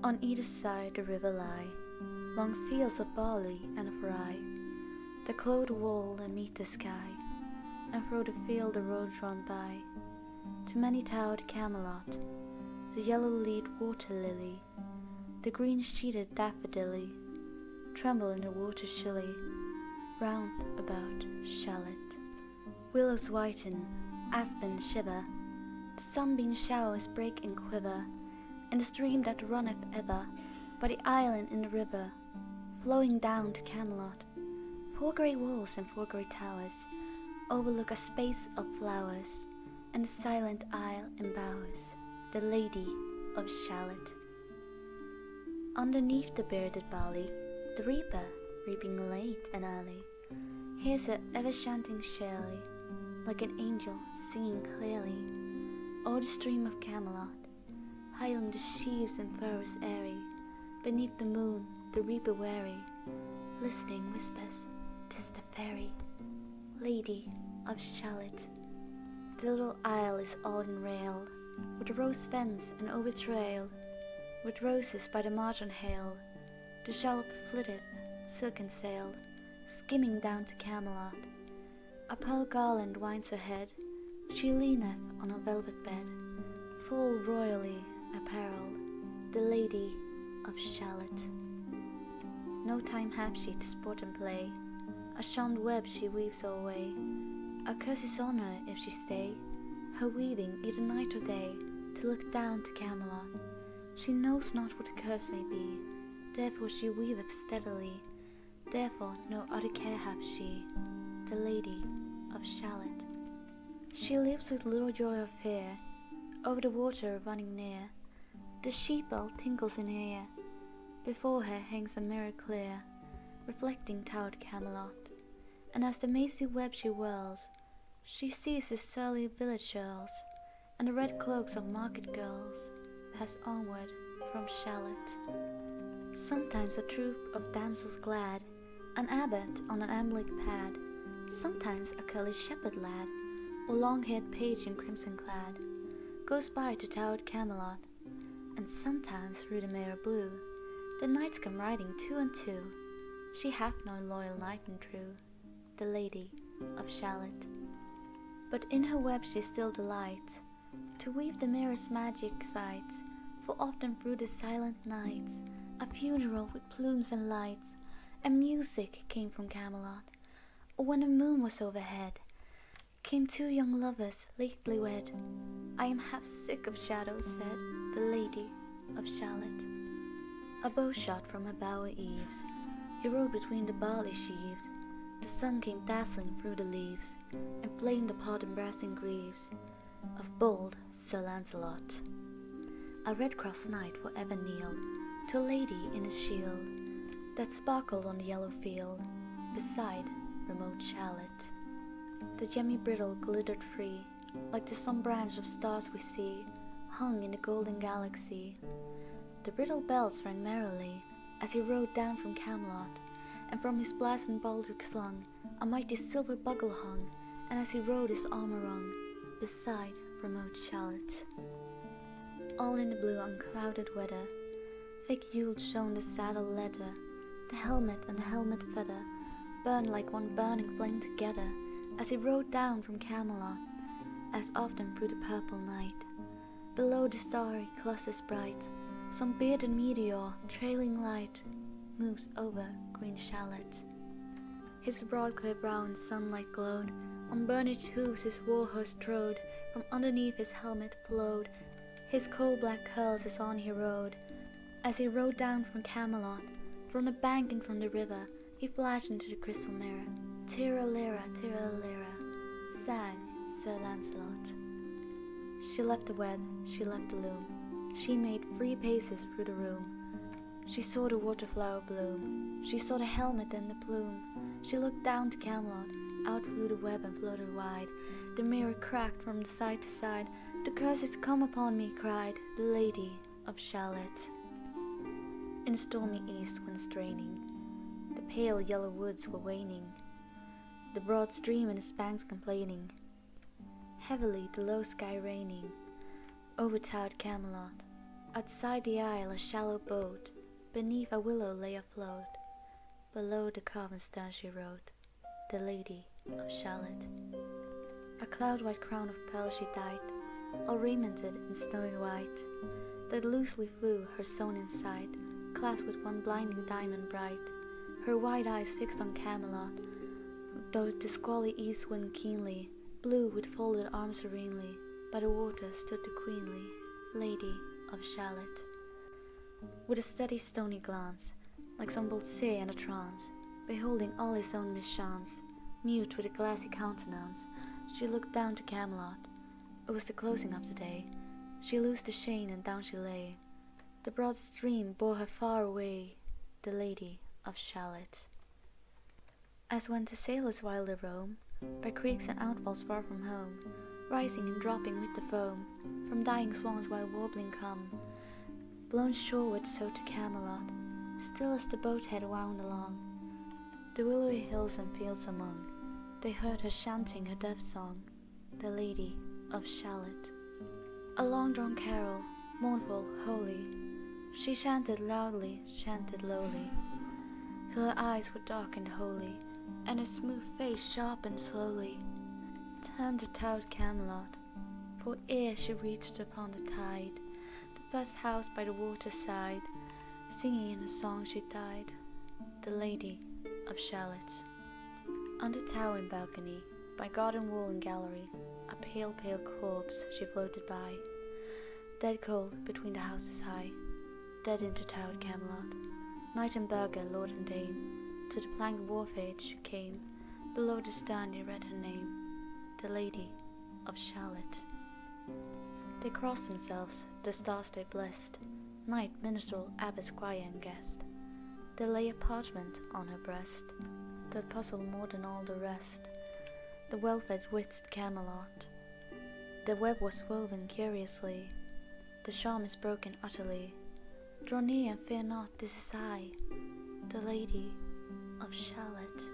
On either side the river lie long fields of barley and of rye, that clothe the wall and meet the sky, and through the field the roads run by, to many-towered Camelot, the yellow-leaved water-lily, the green-sheeted daffodilly, tremble in the water chilly, round about Shalott. Willows whiten, aspens shiver, the sunbeam showers break and quiver, in the stream that runneth ever by the island in the river, flowing down to Camelot. 4 grey walls and 4 grey towers overlook a space of flowers, and the silent isle embowers the Lady of Shalott. Underneath the bearded barley, the reaper, reaping late and early, hears her ever-chanting shrilly, like an angel singing clearly, o'er the stream of Camelot, hiding the sheaves and furrows airy. Beneath the moon, the reaper wary, listening whispers, "'Tis the fairy, Lady of Shalott." The little isle is all enrailed with a rose fence and overtrailed with roses by the margin hailed. The shallop flitteth, silken sailed, skimming down to Camelot. A pearl garland winds her head, she leaneth on a velvet bed, full royally apparelled, the Lady of Shalott. No time hath she to sport and play, a charmed web she weaves alway. A curse is on her if she stay, her weaving either night or day, to look down to Camelot. She knows not what the curse may be, therefore she weaveth steadily, therefore no other care hath she, the Lady of Shalott. She lives with little joy or fear, over the water running near, the sheep bell tinkles in her ear, before her hangs a mirror clear, reflecting towered Camelot, and as the mazy web she whirls, she sees the surly village earls, and the red cloaks of market girls pass onward from Shalott. Sometimes a troop of damsels glad, an abbot on an ambling pad, sometimes a curly shepherd lad, or long-haired page in crimson clad, goes by to towered Camelot, and sometimes through the mirror blue, the knights come riding 2 and 2. She hath no loyal knight and true, the Lady of Shalott. But in her web she still delights to weave the mirror's magic sights, for often through the silent nights a funeral with plumes and lights and music came from Camelot, or when the moon was overhead, came 2 young lovers lately wed. I am half sick of shadows, said the Lady of Shalott. A bow shot from her bower eaves, he rode between the barley sheaves. The sun came dazzling through the leaves, and flamed upon the brazen greaves of bold Sir Lancelot. A red-crossed knight for ever kneeled to a lady in his shield, that sparkled on the yellow field, beside remote Shalott. The gemmy bridle glittered free, like the sun branch of stars we see, hung in the golden galaxy. The bridle bells rang merrily, as he rode down from Camelot, and from his blazoned baldric slung a mighty silver bugle hung, and as he rode his armor rung, beside remote Shalott. All in the blue unclouded weather, thick Yule shone the saddle leather, the helmet and the helmet feather burned like one burning flame together, as he rode down from Camelot, as often through the purple night. Below the starry clusters bright, some bearded meteor, trailing light, moves over green Shalott. His broad clear brow in sunlight glowed, on burnished hooves his war horse trode, from underneath his helmet flowed his coal-black curls as on he rode. As he rode down from Camelot, from the bank and from the river, he flashed into the crystal mirror. Tira-lira, sang Sir Lancelot. She left the web, she left the loom, she made 3 paces through the room. She saw the waterflower bloom, she saw the helmet and the plume. She looked down to Camelot, out flew the web and floated wide. The mirror cracked from side to side. The curse is come upon me, cried the Lady of Shalott. In the stormy east wind straining, the pale yellow woods were waning, the broad stream in its banks complaining, heavily the low sky raining. Over towered Camelot, Outside the isle a shallow boat, beneath a willow lay afloat. Below the carven stern she rode, the Lady of Shalott. A cloud-white crown of pearls she died, all raimented in snowy white, that loosely flew her sewn inside, clasped with one blinding diamond bright. Her wide eyes fixed on Camelot, though the squally east wind keenly blew with folded arms serenely. By the water stood the queenly Lady of Shalott. With a steady stony glance, like some bold seer in a trance, beholding all his own mischance, mute with a glassy countenance, she looked down to Camelot. It was the closing of the day. She loosed the chain and down she lay. The broad stream bore her far away, the Lady of Shalott. As when the sailors wildly roam by creeks and outfalls far from home, rising and dropping with the foam from dying swans while warbling come, blown shoreward so to Camelot, still as the boat head wound along, the willowy hills and fields among, they heard her chanting her death song, the Lady of Shalott. A long-drawn carol, mournful, holy, she chanted loudly, chanted lowly, till her eyes were dark and holy, and her smooth face sharp and slowly turned to tout Camelot, for ere she reached upon the tide, the first house by the water's side, singing in a song she died, the Lady of Shalott. On the towering balcony, by garden wall and gallery, a pale, pale corpse she floated by, dead cold between the houses high, dead into tout Camelot. Knight and burgher, lord and dame, to the planked wharf edge came, below the stern they read her name, the Lady of Shalott. They crossed themselves, the stars they blessed, knight, minstrel, abbot, squire, and guest. There lay a parchment on her breast that puzzled more than all the rest, the well-fed wit's Camelot. The web was woven curiously, the charm is broken utterly. Draw near and fear not, this is I, the Lady of Shalott.